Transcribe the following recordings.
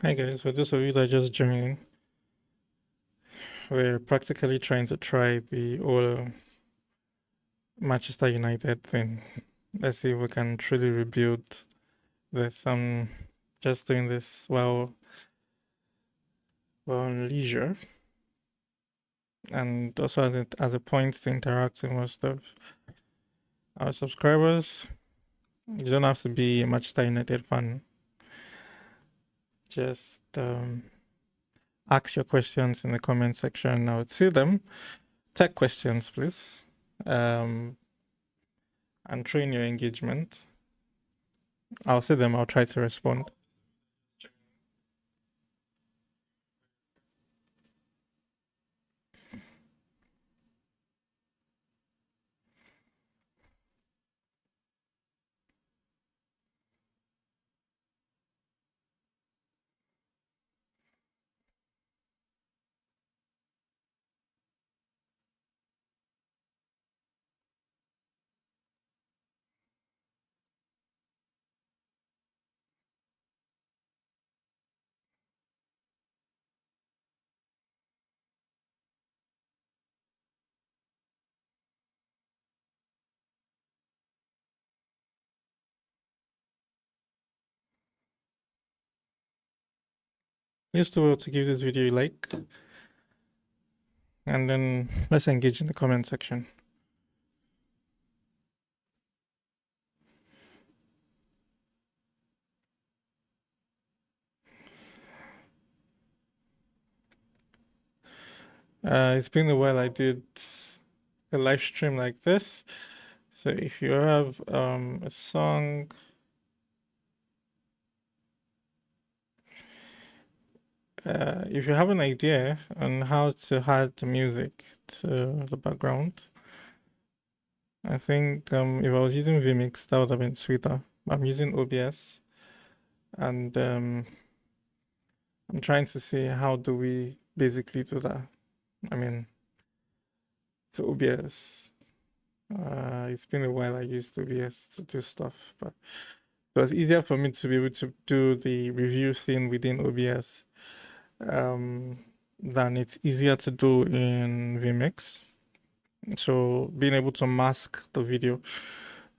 Hi guys, for those of you that are just joining, we're practically trying to try the whole Manchester United thing. Let's see if we can truly rebuild this. I'm just doing this while on leisure, and also as a point to interact with most of our subscribers. You don't have to be a Manchester United fan. Just ask your questions in the comment section. I would see them. Tech questions, please. And train your engagement. I'll see them. I'll try to respond. Please do to give this video a like, and then let's engage in the comment section. It's been a while I did a live stream like this. So if you have a song, if you have an idea on how to add the music to the background, I think if I was using vMix, that would have been sweeter. I'm using OBS, and I'm trying to see how do we basically do that. I mean, to OBS. It's been a while I used OBS to do stuff, but it was easier for me to be able to do the review thing within OBS than it's easier to do in vMix. So being able to mask the video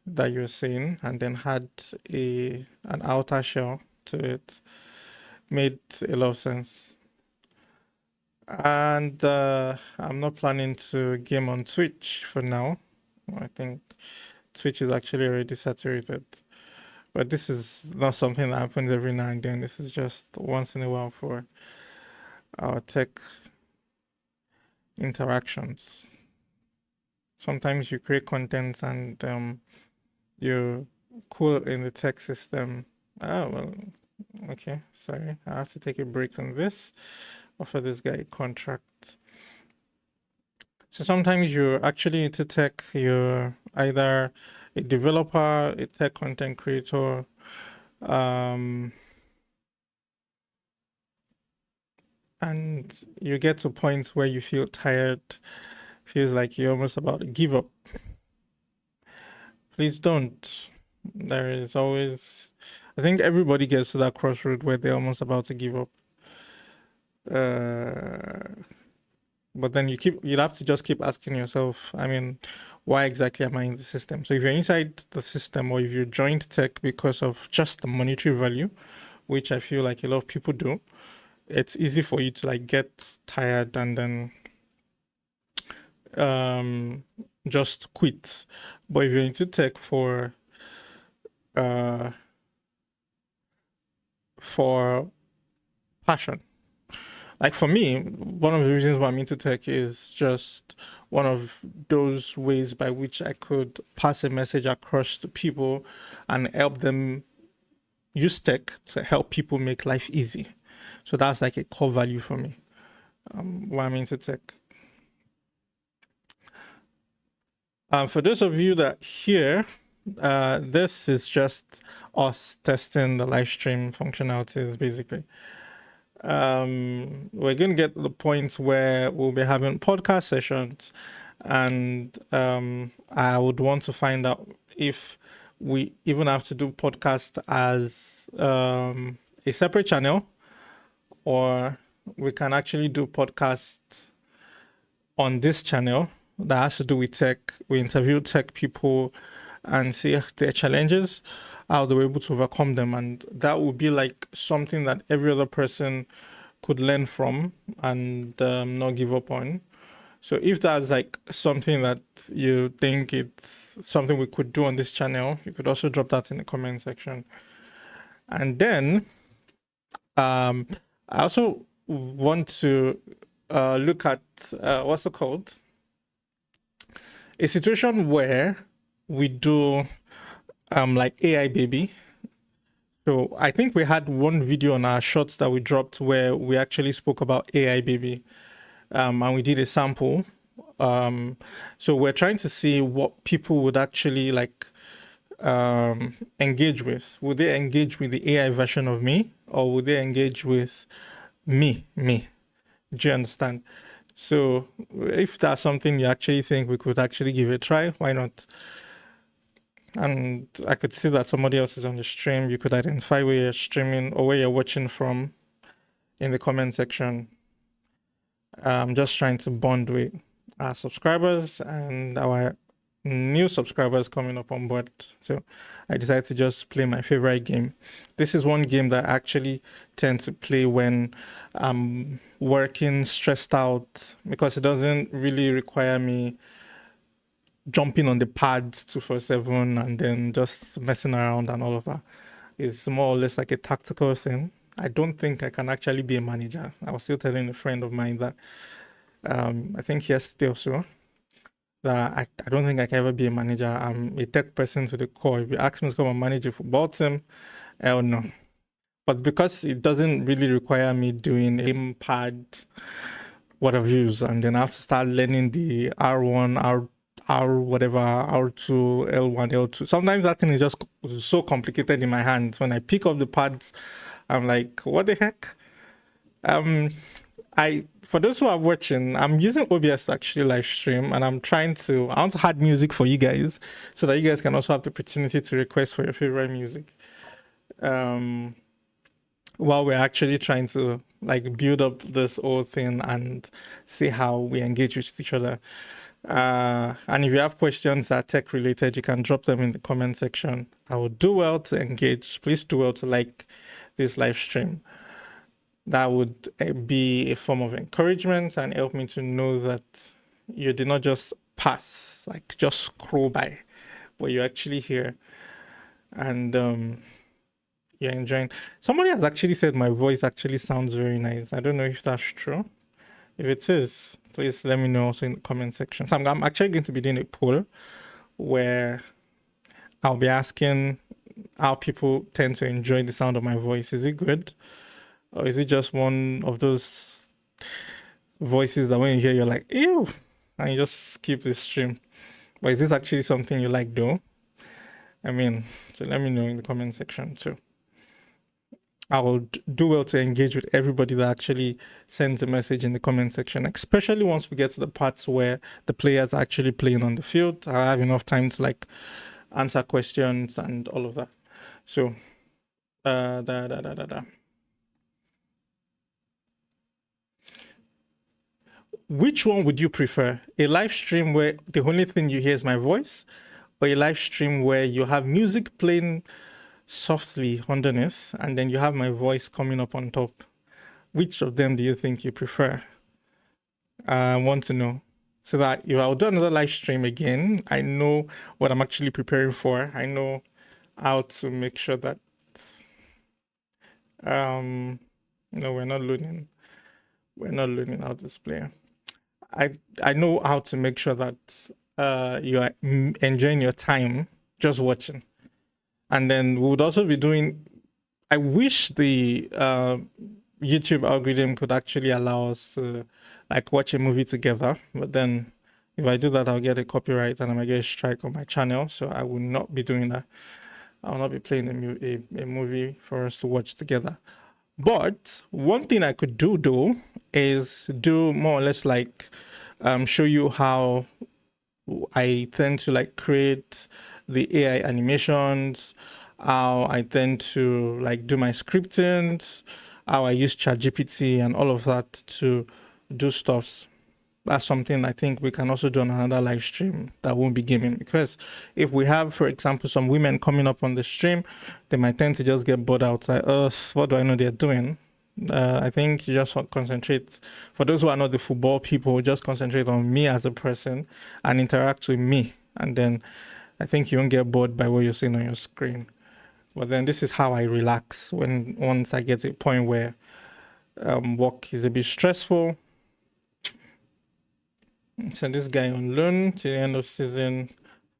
that you're seeing and then add an outer shell to it made a lot of sense. And I'm not planning to game on Twitch for now. I think Twitch is actually already saturated. But this is not something that happens every now and then. This is just once in a while for our tech interactions. Sometimes you create content and you're cool in the tech system. Oh, well, okay, sorry. I have to take a break on this. Offer this guy a contract. So sometimes you're actually into tech. You're either a developer, a tech content creator, and you get to points where you feel tired, feels like you're almost about to give up. Please don't. There is always, I think everybody gets to that crossroad where they're almost about to give up. But then you'd have to just keep asking yourself, I mean, why exactly am I in the system? So if you're inside the system or if you joined tech because of just the monetary value, which I feel like a lot of people do, it's easy for you to like get tired and then just quit. But if you're into tech for passion, like for me, one of the reasons why I'm into tech is just one of those ways by which I could pass a message across to people and help them use tech to help people make life easy. So that's like a core value for me. Why I'm into tech. For those of you that hear, this is just us testing the live stream functionalities, basically. We're going to get to the point where we'll be having podcast sessions, and I would want to find out if we even have to do podcast as a separate channel, or we can actually do podcasts on this channel that has to do with tech. We interview tech people and see their challenges, how they were able to overcome them. And that would be like something that every other person could learn from and not give up on. So if that's like something that you think it's something we could do on this channel, you could also drop that in the comment section. And then I also want to look at what's it called? A situation where we do like AI baby. So I think we had one video on our shorts that we dropped where we actually spoke about AI baby, and we did a sample. So we're trying to see what people would actually like engage with. Would they engage with the AI version of me, or would they engage with me? Do you understand? So if that's something you actually think we could actually give it a try, why not? And I could see that somebody else is on the stream. You could identify where you're streaming or where you're watching from in the comment section. I'm just trying to bond with our subscribers and our new subscribers coming up on board. So I decided to just play my favorite game. This is one game that I actually tend to play when I'm working stressed out, because it doesn't really require me jumping on the pads 247 and then just messing around and all of that. It's more or less like a tactical thing. I don't think I can actually be a manager. I was still telling a friend of mine that I think yesterday or so that I don't think I can ever be a manager. I'm a tech person to the core. If you ask me to come and manage a football team, hell no. But because it doesn't really require me doing a pad, what I've used, and then I have to start learning the R1, R whatever, R2, L1, L2. Sometimes that thing is just so complicated in my hands. When I pick up the pads, I'm like, what the heck? For those who are watching, I'm using OBS to actually live stream, and I want to add music for you guys so that you guys can also have the opportunity to request for your favorite music. While we're actually trying to like build up this whole thing and see how we engage with each other. And if you have questions that are tech related, you can drop them in the comment section. I will do well to engage. Please do well to like this live stream. That would be a form of encouragement and help me to know that you did not just pass, like just scroll by, but you're actually here and you're enjoying. Somebody has actually said my voice actually sounds very nice. I don't know if that's true. If it is, please let me know also in the comment section. So I'm actually going to be doing a poll where I'll be asking how people tend to enjoy the sound of my voice. Is it good? Or is it just one of those voices that when you hear, you're like, ew, and you just skip the stream? But is this actually something you like though? I mean, so let me know in the comment section too. I will do well to engage with everybody that actually sends a message in the comment section, especially once we get to the parts where the players are actually playing on the field. I have enough time to like answer questions and all of that. So, which one would you prefer? A live stream where the only thing you hear is my voice, or a live stream where you have music playing softly underneath and then you have my voice coming up on top? Which of them do you think you prefer? I want to know, so that if I'll do another live stream again, I know what I'm actually preparing for. I know how to make sure that no, we're not loading our display. I know how to make sure that you are enjoying your time just watching. And then we would also be doing, I wish the YouTube algorithm could actually allow us to like watch a movie together. But then if I do that, I'll get a copyright and I might get a strike on my channel. So I will not be doing that. I will not be playing a movie for us to watch together. But one thing I could do though is do more or less like show you how I tend to like create the AI animations, how I tend to like do my scripting, how I use ChatGPT and all of that to do stuffs. That's something I think we can also do on another live stream that won't be gaming, because if we have, for example, some women coming up on the stream, they might tend to just get bored out, like, oh, what do I know they're doing? I think you just concentrate. For those who are not the football people, just concentrate on me as a person and interact with me, and then I think you won't get bored by what you're seeing on your screen. But then this is how I relax once I get to a point where work is a bit stressful. So this guy on loan to the end of season.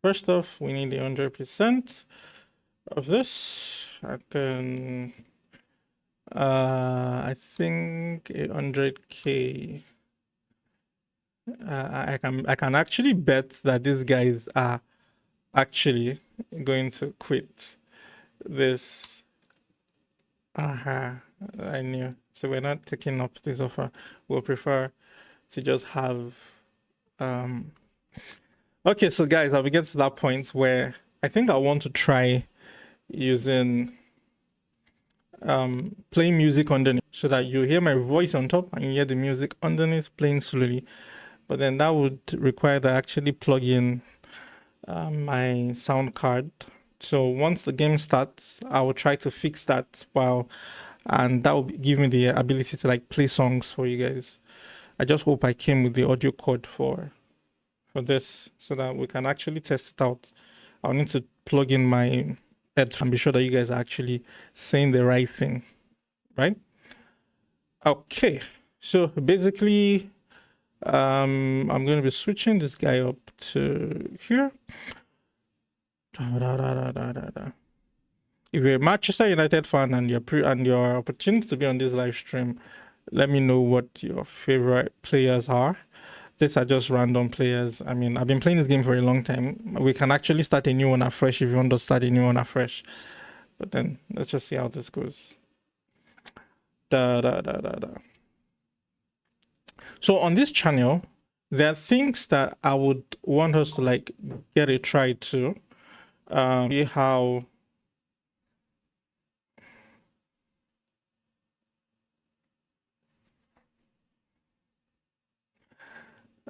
First off, we need 100% of this. And then I think 100K. I can actually bet that these guys are actually going to quit this. I knew. So we're not taking up this offer. We'll prefer to just have okay, so guys, I'll get to that point where I think I want to try using playing music underneath, so that you hear my voice on top and you hear the music underneath playing slowly. But then that would require that I actually plug in my sound card. So once the game starts, I will try to fix that and that will give me the ability to like play songs for you guys. I just hope I came with the audio code for this so that we can actually test it out. I'll need to plug in my head and be sure that you guys are actually saying the right thing, right? Okay, so basically I'm going to be switching this guy up to here. If you're a Manchester United fan and your opportunity to be on this live stream, let me know what your favorite players are. These are just random players. I mean, I've been playing this game for a long time. We can actually start a new one afresh if you want to start a new one afresh. But then let's just see how this goes. So on this channel, there are things that I would want us to like get a try to see how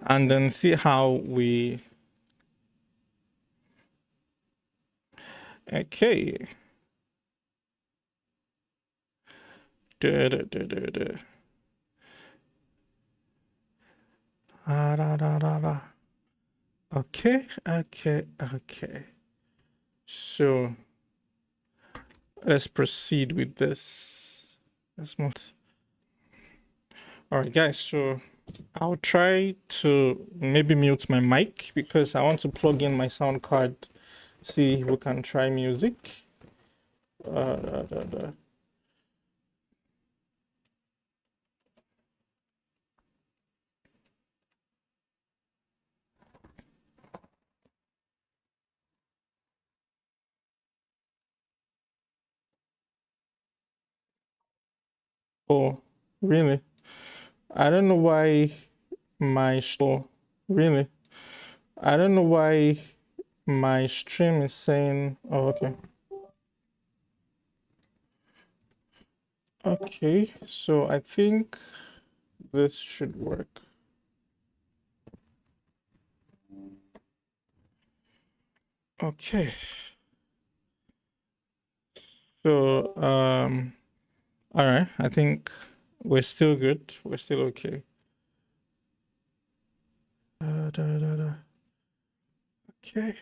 and then see how we okay. Okay. So let's proceed with this. Let's move. All right, guys. So I'll try to maybe mute my mic because I want to plug in my sound card. See if we can try music. Oh, really? I don't know why really? I don't know why my stream is saying, oh, okay. Okay, so I think this should work. Okay. So, all right, I think we're still good. We're still okay. Okay.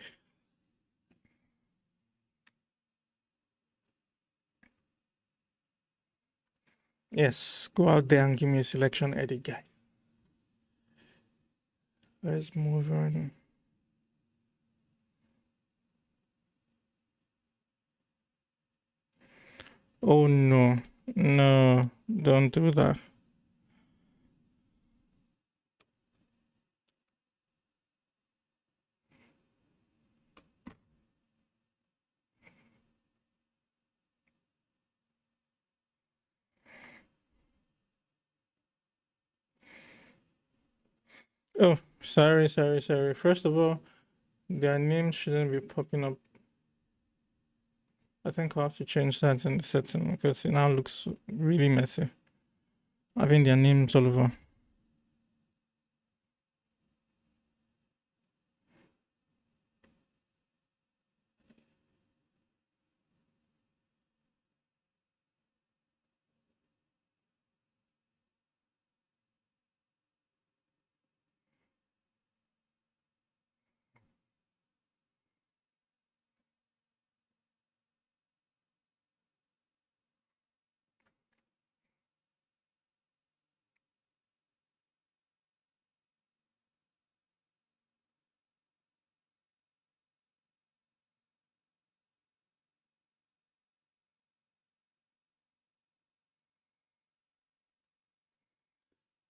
Yes, go out there and give me a selection edit, guy. Let's move on. Oh no, no, don't do that. Oh, sorry. First of all, their names shouldn't be popping up. I think I'll have to change that in the setting because it now looks really messy. Having their names all over.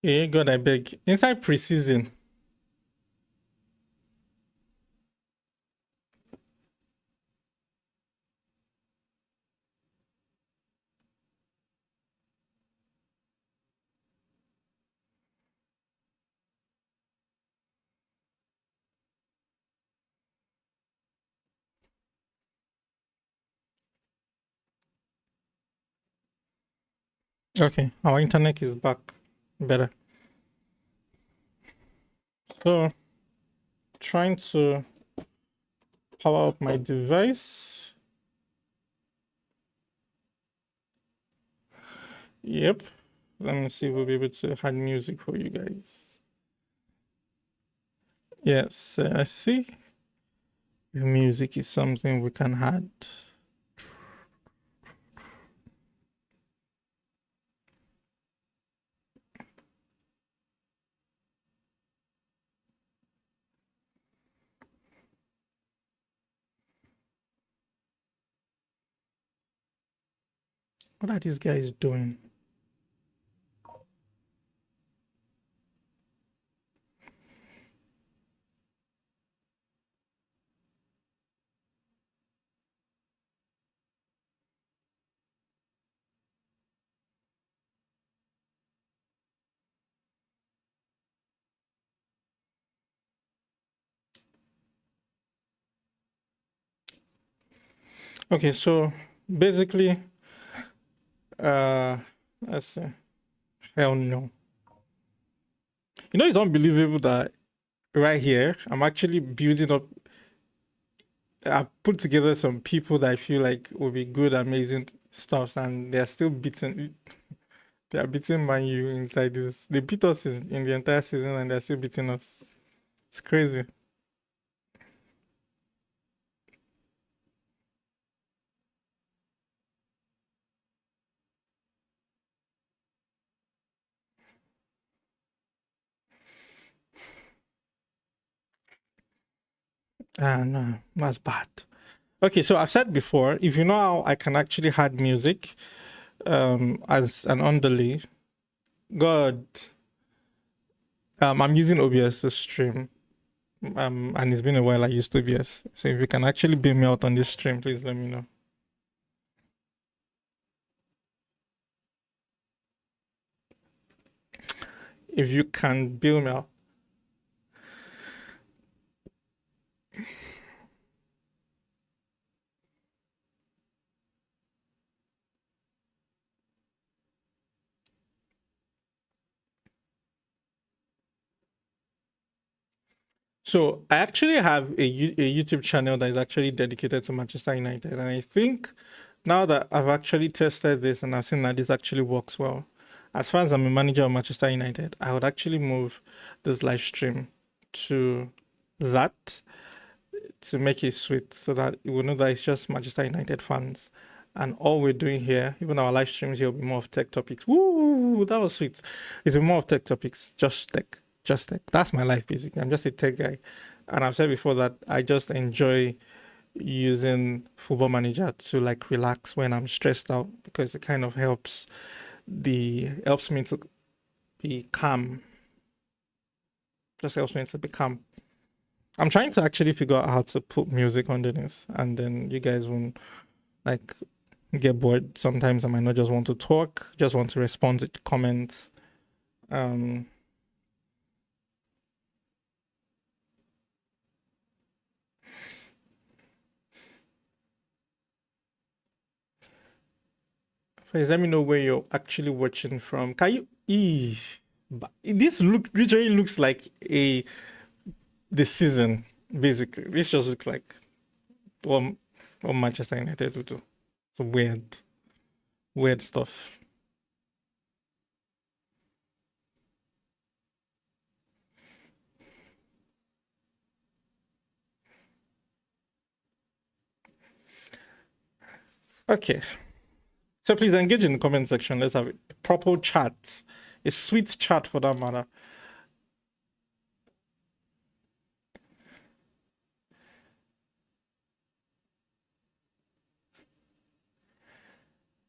Hey, God, I beg. Inside preseason. Okay, our internet is back. Better. So, trying to power up my device. Yep. Let me see if we'll be able to add music for you guys. Yes, I see. Music is something we can add. What are these guys doing? Okay, so basically, let's see. Hell no. You know, it's unbelievable that right here, I'm actually building up. I put together some people that I feel like will be good, amazing stuff, and they're still beating. They are beating Man U inside this. They beat us in the entire season, and they're still beating us. It's crazy. Ah, no, that's bad. Okay, so I've said before, if you know how I can actually add music as an underlay, God, I'm using OBS to stream, and it's been a while I used OBS. So if you can actually beam me out on this stream, please let me know. If you can beam me out. So I actually have a YouTube channel that is actually dedicated to Manchester United, and I think now that I've actually tested this and I've seen that this actually works well, as far as I'm a manager of Manchester United, I would actually move this live stream to that to make it sweet so that you will know that it's just Manchester United fans. And all we're doing here, even our live streams here, will be more of tech topics. Woo, that was sweet. It's more of tech topics, just tech, just tech. That's my life basically. I'm just a tech guy. And I've said before that I just enjoy using Football Manager to like relax when I'm stressed out because it kind of helps me to be calm. Just helps me to be calm. I'm trying to actually figure out how to put music under this, and then you guys won't like get bored. Sometimes I might not just want to talk, just want to respond to comments. Um, Please let me know where you're actually watching from. Can you? This literally looks like the season. Basically, this just looks like what Manchester United will do. It's weird stuff. Okay. So please engage in the comment section. Let's have a proper chat. A sweet chat for that matter.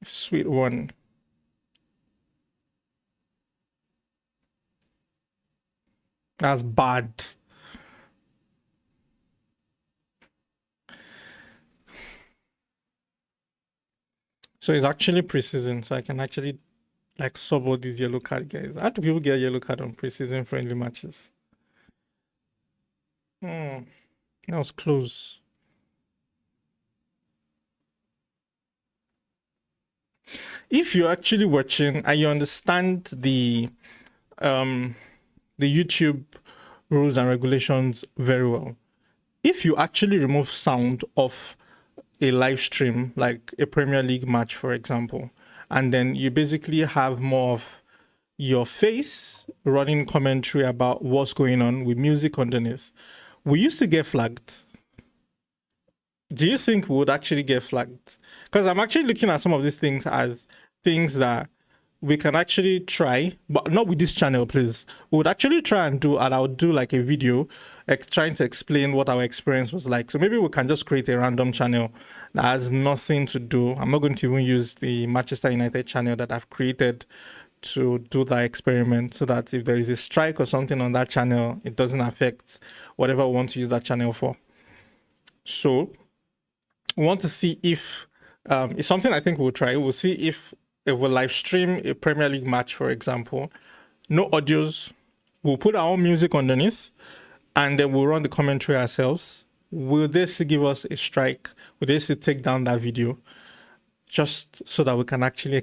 Sweet one. That's bad. So it's actually preseason, so I can actually like sub all these yellow card guys. How do people get yellow card on preseason friendly matches? That was close. If you're actually watching and you understand the YouTube rules and regulations very well, if you actually remove sound of a live stream, like a Premier League match, for example, and then you basically have more of your face running commentary about what's going on with music underneath, we used to get flagged. Do you think we would actually get flagged? Because I'm actually looking at some of these things as things that we can actually try, but not with this channel, please. We would actually try and do, and I would do like a video trying to explain what our experience was like. So maybe we can just create a random channel that has nothing to do. I'm not going to even use the Manchester United channel that I've created to do that experiment, so that if there is a strike or something on that channel, it doesn't affect whatever we want to use that channel for. So we want to see if it's something I think we'll try. We'll see if we'll live stream a Premier League match, for example. No audios. We'll put our own music underneath, and then we'll run the commentary ourselves. Will they still give us a strike? Will they still take down that video? Just so that we can actually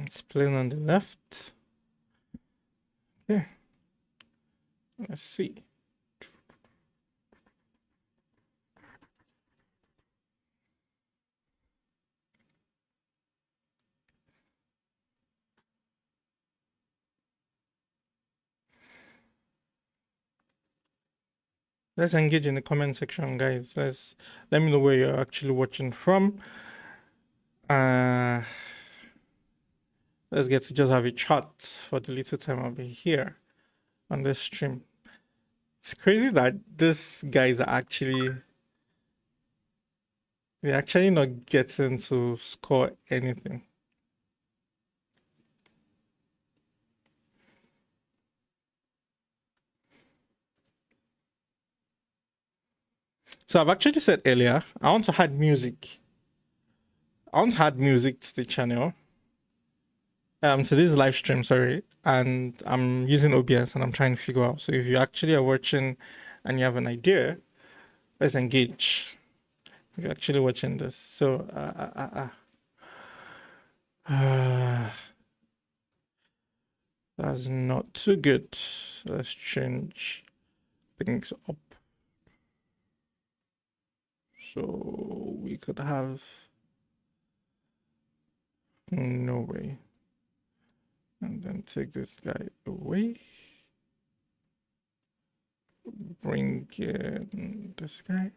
it's playing on the left. Yeah. Let's see. Let's engage in the comment section, guys. Let me know where you're actually watching from. Let's get to just have a chat for the little time I'll be here on this stream. It's crazy that these guys are actually not getting to score anything. So I've actually said earlier, I want to add music. I want to add music to the channel. To this live stream, sorry, and I'm using OBS and I'm trying to figure out. So if you actually are watching and you have an idea, let's engage. If you're actually watching this, so that's not too good. Let's change things up. So we could have no way. And then take this guy away. Bring in this guy.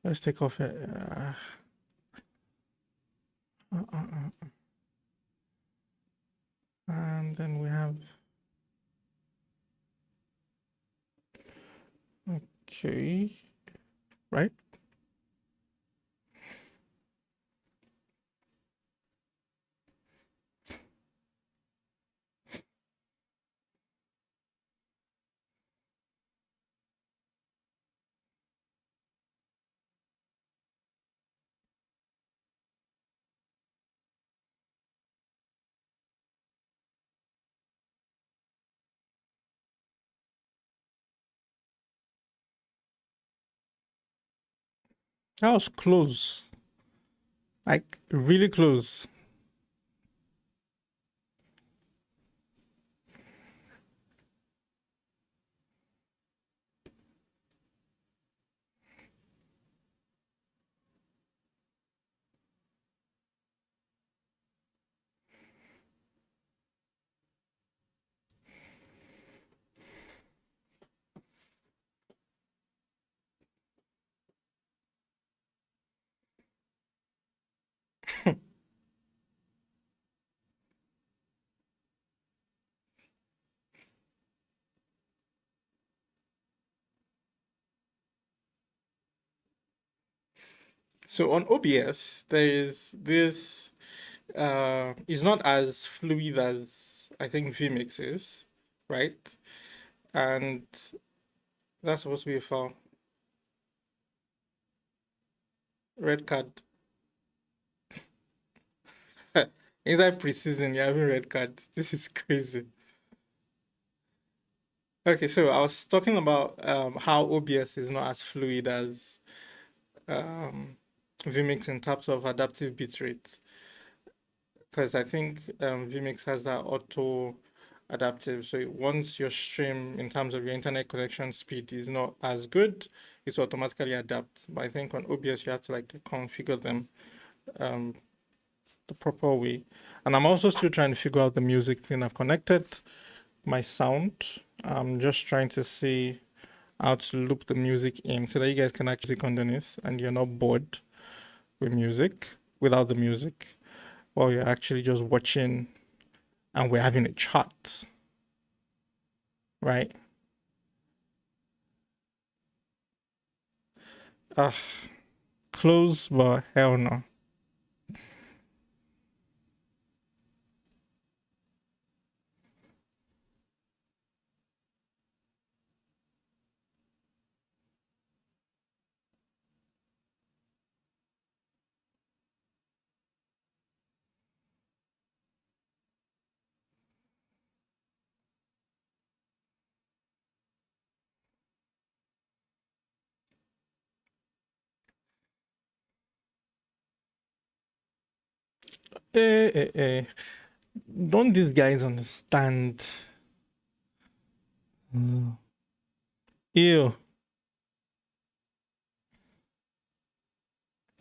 Let's take off it. And then we have. Okay. Right? That was close. Like really close. So on OBS, there is this it's not as fluid as I think vMix is, right? And that's supposed to be a foul. Red card. Inside preseason, you're having red card. This is crazy. Okay, so I was talking about how OBS is not as fluid as um, vMix in terms of adaptive bitrate, because I think vMix has that auto adaptive. So once your stream, in terms of your internet connection speed, is not as good, it's automatically adapt. But I think on OBS you have to like configure them um, the proper way. And I'm also still trying to figure out the music thing. I've connected my sound. I'm just trying to see how to loop the music in so that you guys can actually underneath and you're not bored with music without the music while you're actually just watching and we're having a chat, right? Ah, close, but hell no. Eh. Don't these guys understand? Mm. Ew,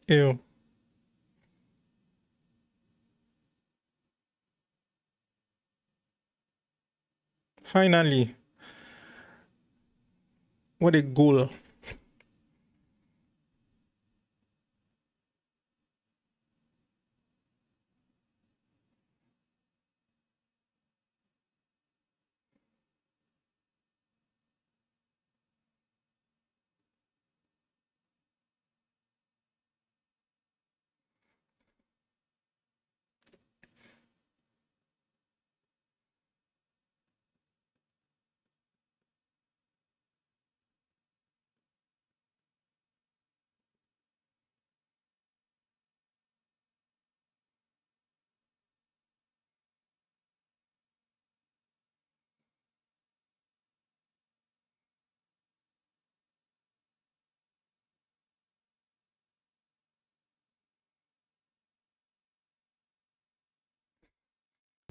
ew. Finally, what a goal.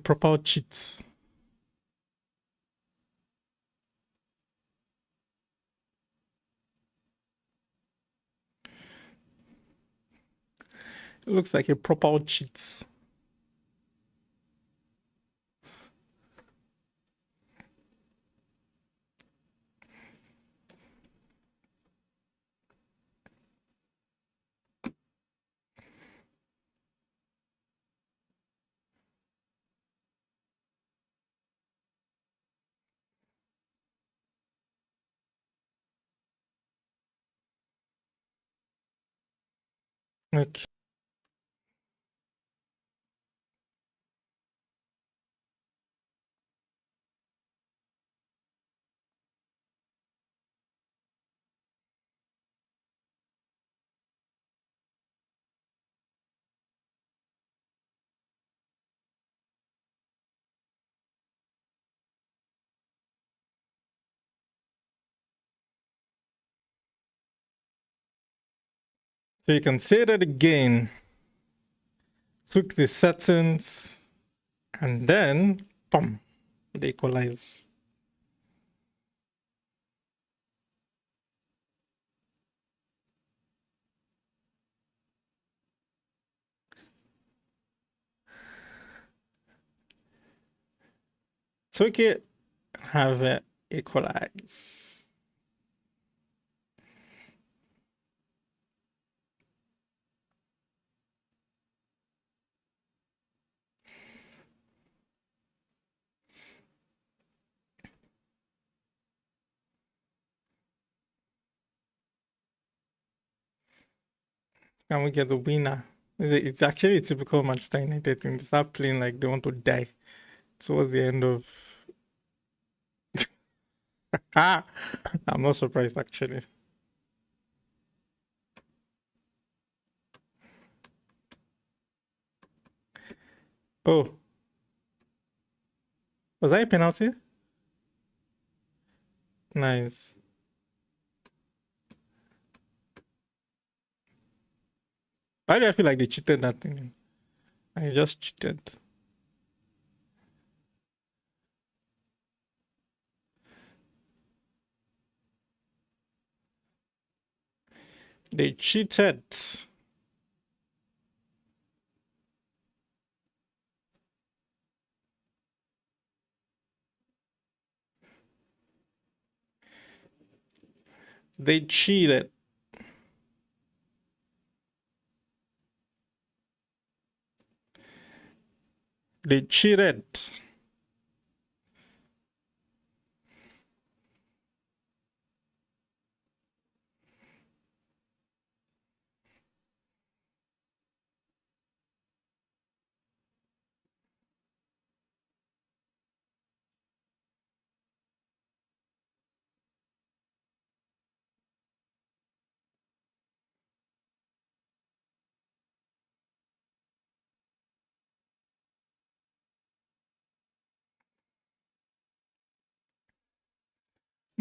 Proper cheat. It looks like a proper cheat. Okay. So you can say that again. Tweak the settings and then boom, they equalize. Tweak it, have it equalize. Can we get the winner? It's actually a typical Manchester United thing. They start playing like they want to die towards the end of. I'm not surprised actually. Oh, was that a penalty? Nice. Why do I feel like they cheated that thing? I just cheated. They cheated. They cheated. They cheated.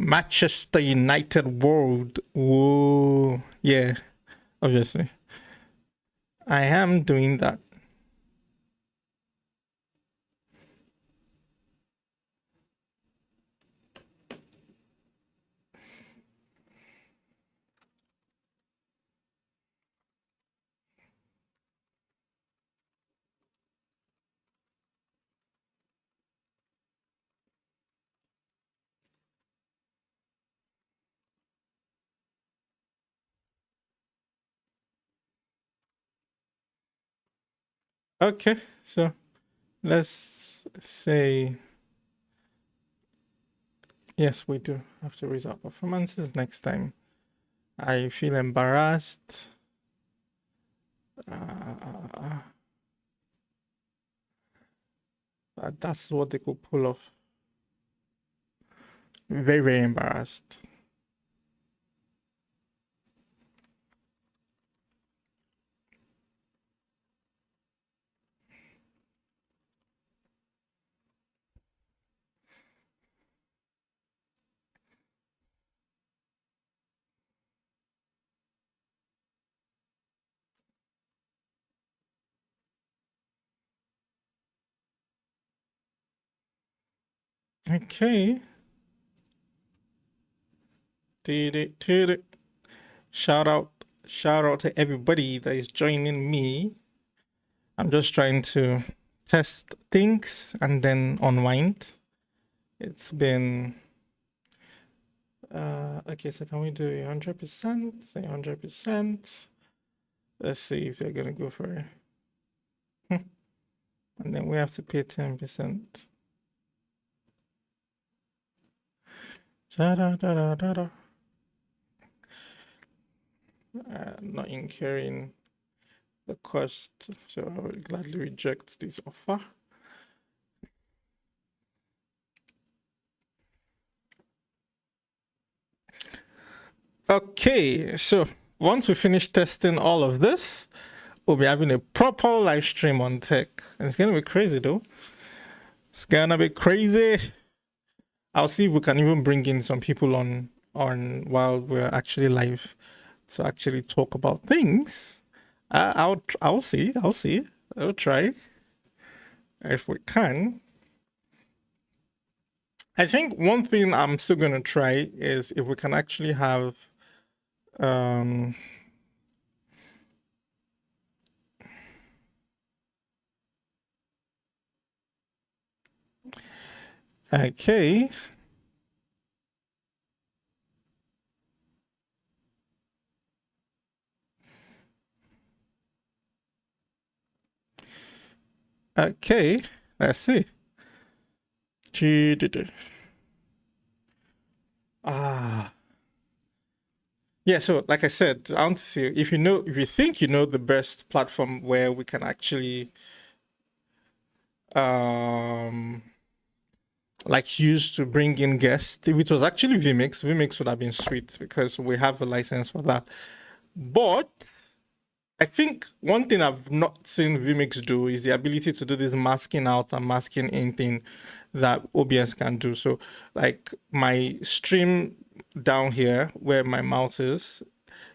Manchester United world. Whoa. Yeah, obviously. I am doing that. Okay, so let's say yes, we do have to raise our performances next time. I feel embarrassed. That's what they could pull off. Very, very embarrassed. Okay. Shout out to everybody that is joining me. I'm just trying to test things and then unwind. It's been okay, so can we do 100%? Say 100%. Let's see if they're gonna go for it. And then we have to pay 10%. Not incurring the cost, so I will gladly reject this offer. Okay, so once we finish testing all of this, we'll be having a proper live stream on tech. And it's gonna be crazy though. It's gonna be crazy. I'll see if we can even bring in some people on while we're actually live. to actually talk about things. I'll see. I'll try if we can. I think one thing I'm still gonna try is if we can actually have okay. Okay, let's see. Ah, yeah. So, like I said, I want to see if you think you know the best platform where we can actually like use to bring in guests. If it was actually Vmix would have been sweet because we have a license for that. But I think one thing I've not seen Vmix do is the ability to do this masking out and masking in thing that OBS can do. So, like my stream down here where my mouse is,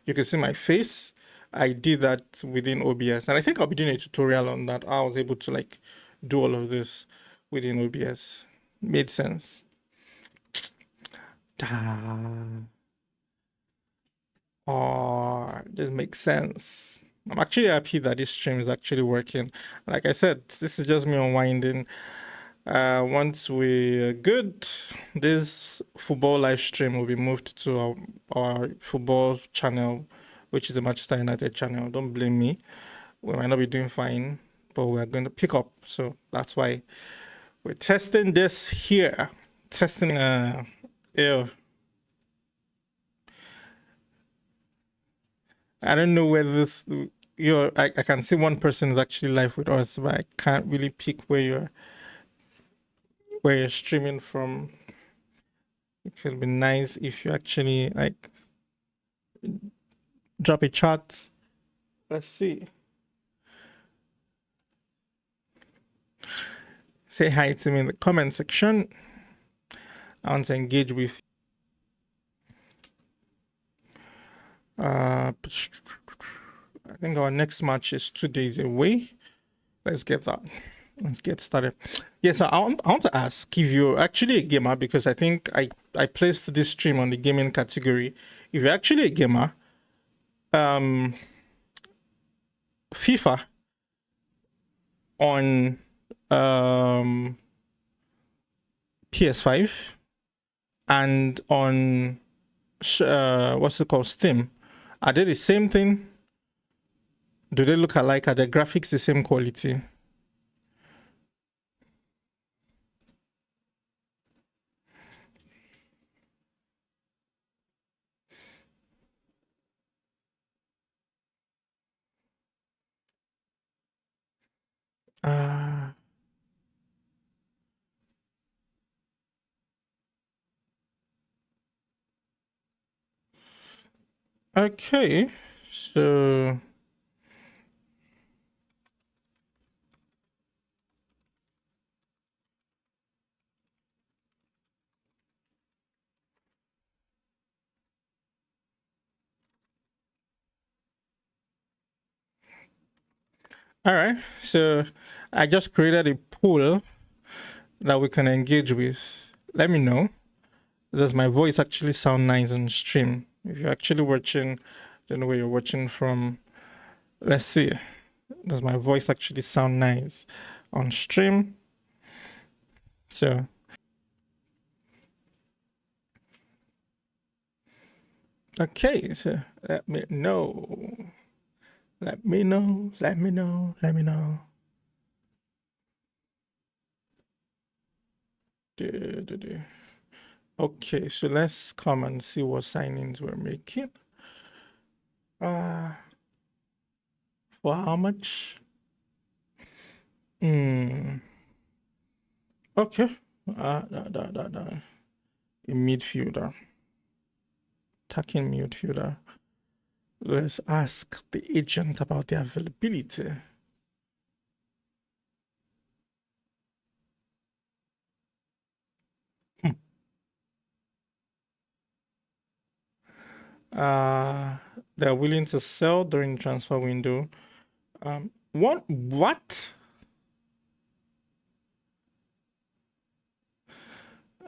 you can see my face. I did that within OBS, and I think I'll be doing a tutorial on that. I was able to like do all of this within OBS. Made sense. Oh, this makes sense. I'm actually happy that this stream is actually working. Like I said, this is just me unwinding. Once we're good, this football live stream will be moved to our football channel, which is the Manchester United channel. Don't blame me. We might not be doing fine, but we're going to pick up. So that's why we're testing this here. Testing, yeah. I don't know whether this, I can see one person is actually live with us, but I can't really pick where you're streaming from. It would be nice if you actually like drop a chat. Let's see. Say hi to me in the comment section. I want to engage with I think our next match is 2 days away. Let's get that. Let's get started. Yes, I want to ask if you're actually a gamer, because I think I placed this stream on the gaming category. If you're actually a gamer, FIFA on PS5 and on what's it called, Steam, are they the same thing? Do they look alike? Are the graphics the same quality? Okay, so all right, so I just created a pool that we can engage with. Let me know. Does my voice actually sound nice on stream? If you're actually watching, don't know where you're watching from. Let's see. Does my voice actually sound nice on stream? So, okay, so let me know. Let me know. Let me know. Let me know. Okay, so let's come and see what signings we're making. For how much? Okay. A midfielder. Attacking midfielder. Let's ask the agent about the availability. They're willing to sell during the transfer window. What?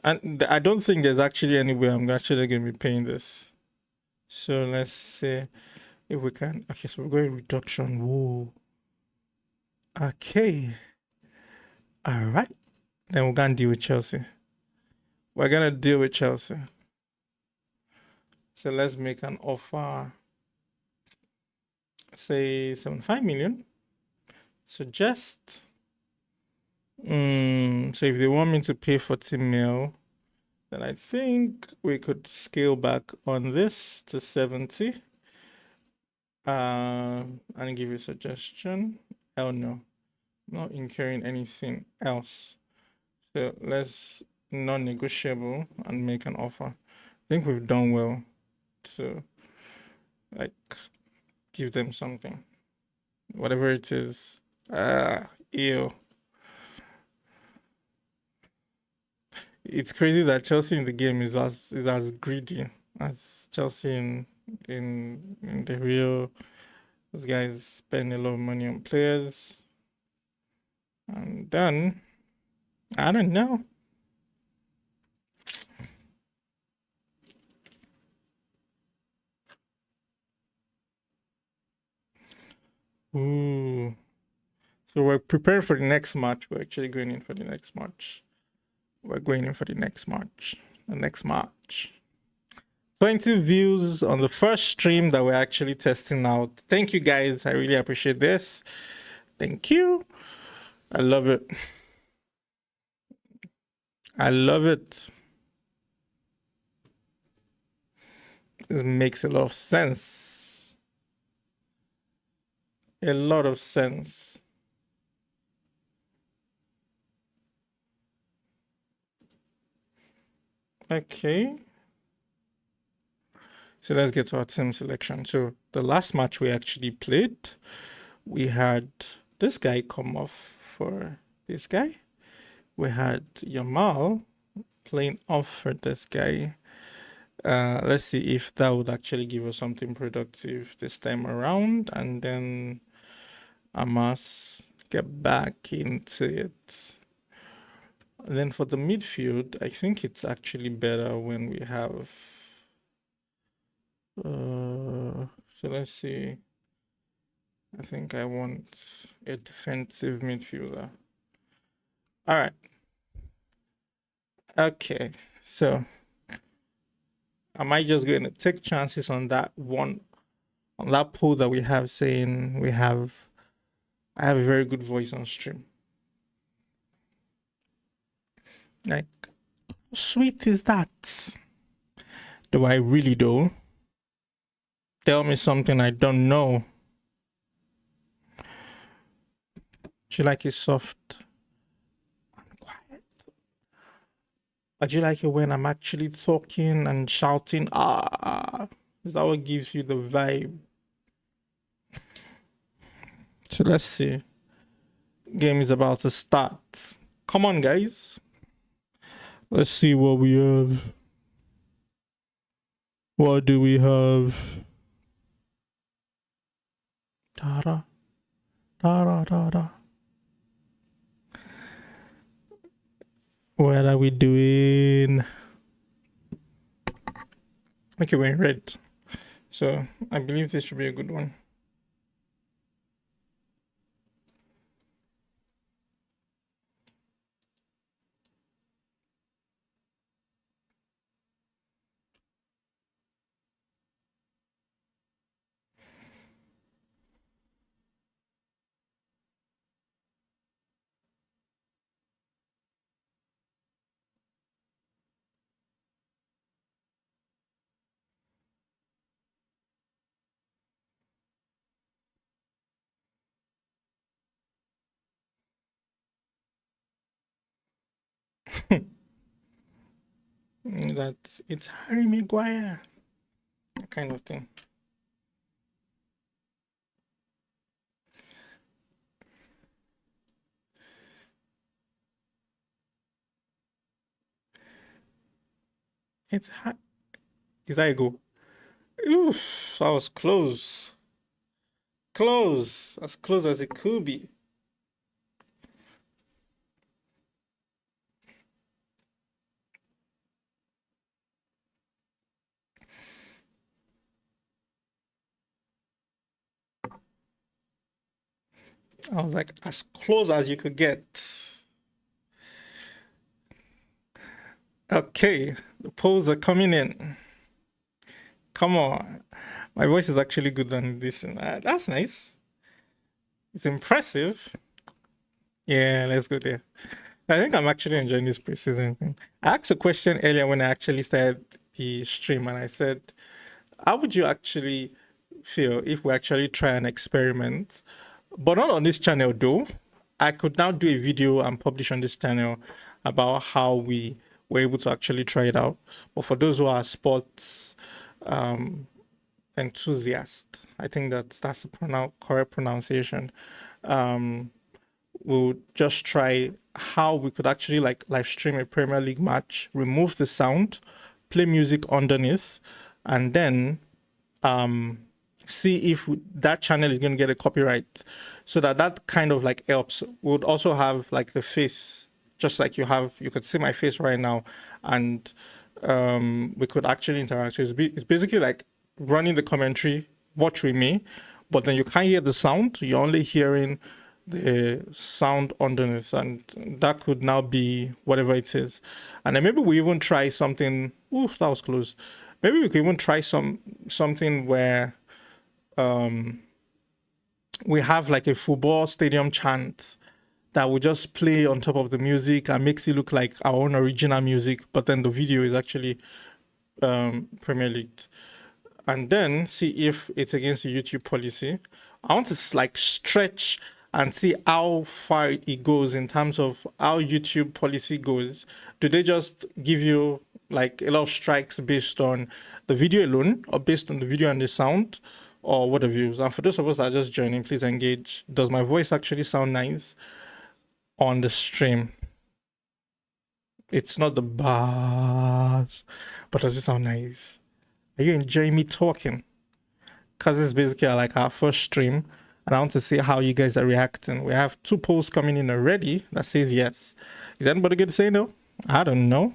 And I don't think there's actually any way I'm actually going to be paying this. So let's say if we can. Okay, so we're going reduction. Whoa. Okay. All right. Then we're going to deal with Chelsea. We're going to deal with Chelsea. So let's make an offer, say 75 million. Suggest. So if they want me to pay 40 mil, then I think we could scale back on this to 70. And give you a suggestion. Hell no. Not incurring anything else. So let's non-negotiable and make an offer. I think we've done well to like give them something. Whatever it is. Ew. It's crazy that Chelsea in the game is as greedy as Chelsea in the real. Those guys spend a lot of money on players. And then I don't know. Ooh. So we're preparing for the next match. We're actually going in for the next match. We're going in for the next match. The next match. 20 views on the first stream that we're actually testing out. Thank you guys. I really appreciate this. Thank you. I love it. I love it. This makes a lot of sense. A lot of sense. Okay. So let's get to our team selection. So the last match we actually played, we had this guy come off for this guy. We had Yamal playing off for this guy. Let's see if that would actually give us something productive this time around, and then I must get back into it. And then for the midfield, I think it's actually better when we have. So let's see. I think I want a defensive midfielder. All right. Okay. So am I just going to take chances on that one, on that poll that we have saying I have a very good voice on stream? Like, how sweet is that? Do I really do? Tell me something I don't know. Do you like it soft and quiet? Or do you like it when I'm actually talking and shouting? Is that what gives you the vibe? So let's see. Game is about to start. Come on, guys. Let's see what we have. What do we have? Da da da da da da. What are we doing? Okay, we're in red. So I believe this should be a good one. That it's Harry Maguire, that kind of thing. Is that a goal? Oof, that was close. Close. As close as it could be. I was like, as close as you could get. Okay, the polls are coming in. Come on. My voice is actually good than this. That's nice. It's impressive. Yeah, let's go there. I think I'm actually enjoying this preseason thing. I asked a question earlier when I actually started the stream, and I said, how would you actually feel if we actually try an experiment? But not on this channel, though. I could now do a video and publish on this channel about how we were able to actually try it out. But for those who are sports enthusiasts, I think that's the correct pronunciation. We'll just try how we could actually like live stream a Premier League match, remove the sound, play music underneath, and then see if that channel is going to get a copyright, so that kind of like helps. We'll also have like the face, just like you could see my face right now, and we could actually interact. So it's basically like running the commentary, watch with me, but then you can't hear the sound. You're only hearing the sound underneath, and that could now be whatever it is. And then maybe we even try something. Oof, that was close. Maybe we could even try something where we have like a football stadium chant that will just play on top of the music and makes it look like our own original music, but then the video is actually Premier League. And then see if it's against the YouTube policy. I want to like stretch and see how far it goes in terms of how YouTube policy goes. Do they just give you like a lot of strikes based on the video alone, or based on the video and the sound, or what the views? And for those of us that are just joining, please engage. Does my voice actually sound nice on the stream? It's not the bars, but does it sound nice? Are you enjoying me talking? Because it's basically like our first stream, and I want to see how you guys are reacting. We have 2 polls coming in already that says yes. Is anybody going to say no? I don't know,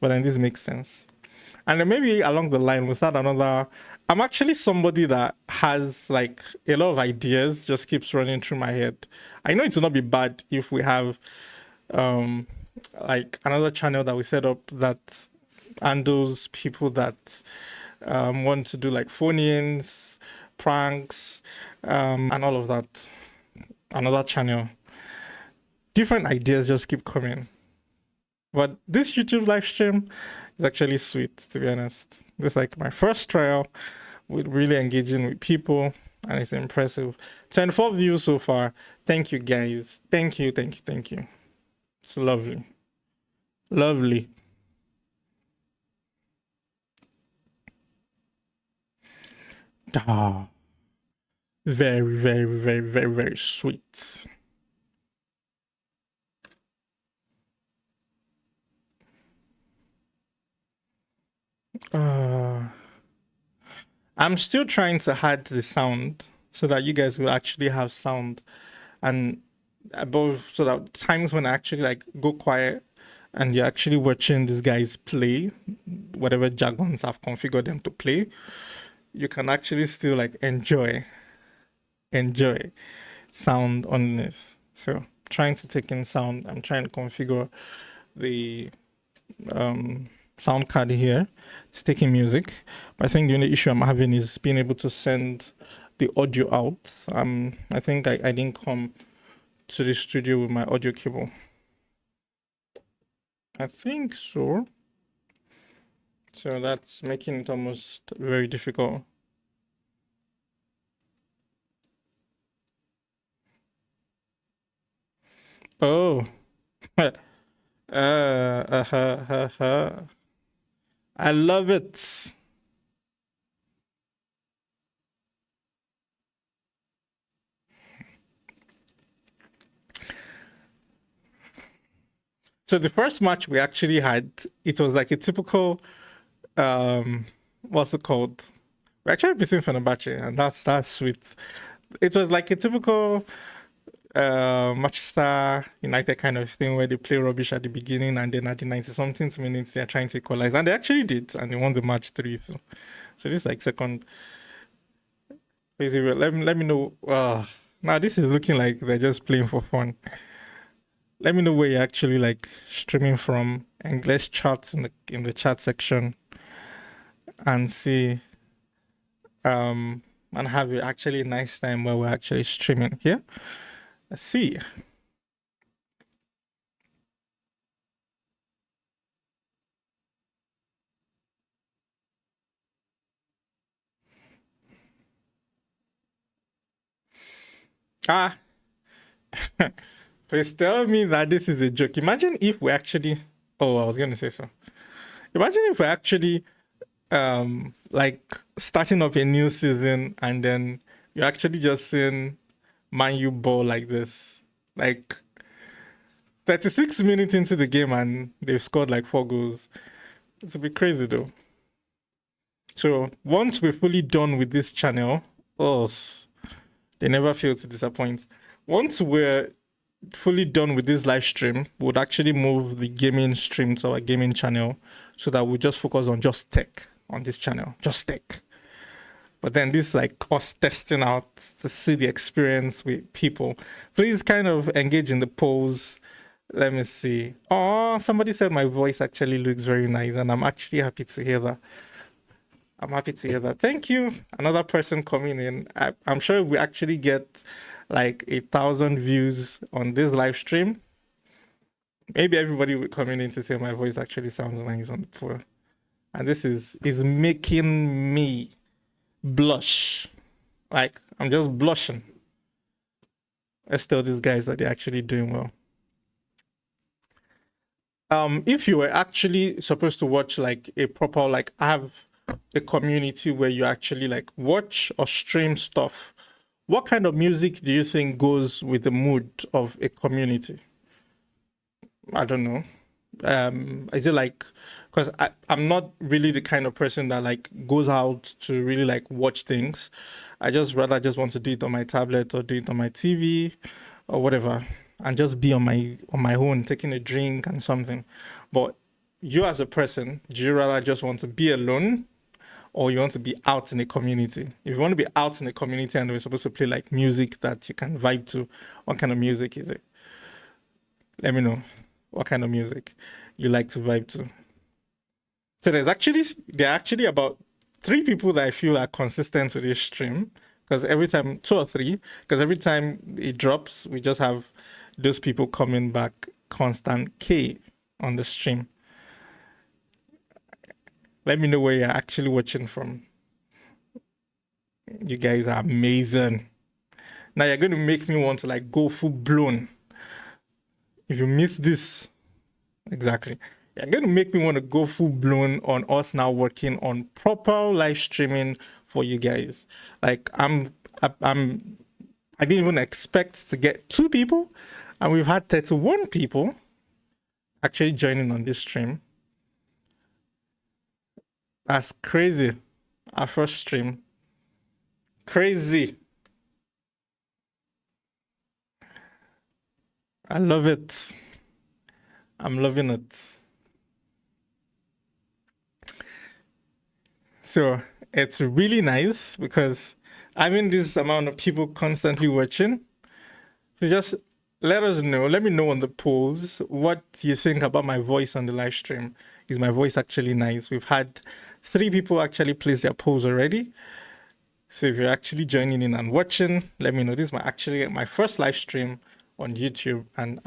but then this makes sense. And then maybe along the line we'll start another. I'm actually somebody that has like a lot of ideas just keeps running through my head. I know it will not be bad if we have like another channel that we set up that handles people that want to do like phone-ins, pranks, and all of that. Another channel. Different ideas just keep coming. But this YouTube live stream is actually sweet, to be honest. This is like my first trial with really engaging with people, and it's impressive. 24 views so far. Thank you, guys. Thank you, thank you, thank you. It's lovely. Lovely. Ah, very, very, very, very, very sweet. I'm still trying to hide the sound so that you guys will actually have sound, and above, so that times when I actually like go quiet and you're actually watching these guys play whatever jargons I've configured them to play, you can actually still like enjoy sound on this. So trying to take in sound, I'm trying to configure the sound card here. It's taking music, but I think the only issue I'm having is being able to send the audio out. I think I didn't come to the studio with my audio cable. I think so. So that's making it almost very difficult. Oh. I love it. So the first match we actually had, it was like a typical what's it called? We're actually beating Fenerbahce, and that's sweet. It was like a typical Manchester United kind of thing where they play rubbish at the beginning and then at the 90 something minutes they're trying to equalize, and they actually did, and they won the match 3-2. So this is like second. Basically, let me know. Now this is looking like they're just playing for fun. Let me know where you're actually like streaming from, and let's chat in the chat section and see and have actually a nice time while we're actually streaming here. Let's see. Please tell me that this is a joke. Imagine if we actually, oh, I was going to say so. Imagine if we actually like starting up a new season and then you're actually just seeing Man U ball like this, like 36 minutes into the game and they've scored like 4 goals. It's a bit crazy though. So once we're fully done with this channel, they never fail to disappoint. Once we're fully done with this live stream, we'll actually move the gaming stream to our gaming channel so that we'll just focus on just tech on this channel, just tech. But then this like us testing out to see the experience with people. Please kind of engage in the polls. Let me see. Oh, somebody said my voice actually looks very nice, and I'm actually happy to hear that. I'm happy to hear that. Thank you. Another person coming in. I'm sure we actually get like 1,000 views on this live stream. Maybe everybody will coming in to say my voice actually sounds nice on the poll. And this is making me blush. Like, I'm just blushing. Let's tell these guys that they're actually doing well. If you were actually supposed to watch like a proper, like have a community where you actually like watch or stream stuff, what kind of music do you think goes with the mood of a community? I don't know. Is it like, because I'm not really the kind of person that like goes out to really like watch things. I just rather just want to do it on my tablet or do it on my TV or whatever, and just be on my own, taking a drink and something. But you as a person, do you rather just want to be alone, or you want to be out in a community? If you want to be out in a community and we're supposed to play like music that you can vibe to, what kind of music is it? Let me know what kind of music you like to vibe to. So there are actually about 3 people that I feel are consistent with this stream, because every time, 2 or 3, because every time it drops, we just have those people coming back constant K on the stream. Let me know where you're actually watching from. You guys are amazing. Now you're going to make me want to like go full blown. If you miss this, exactly. You're going to make me want to go full blown on us now working on proper live streaming for you guys. Like I didn't even expect to get 2 people, and we've had 31 people actually joining on this stream. That's crazy. Our first stream. Crazy. I love it. I'm loving it. So it's really nice because having this amount of people constantly watching. So just let us know. Let me know on the polls what you think about my voice on the live stream. Is my voice actually nice? We've had 3 people actually place their polls already. So if you're actually joining in and watching, let me know. This is actually my first live stream on YouTube, and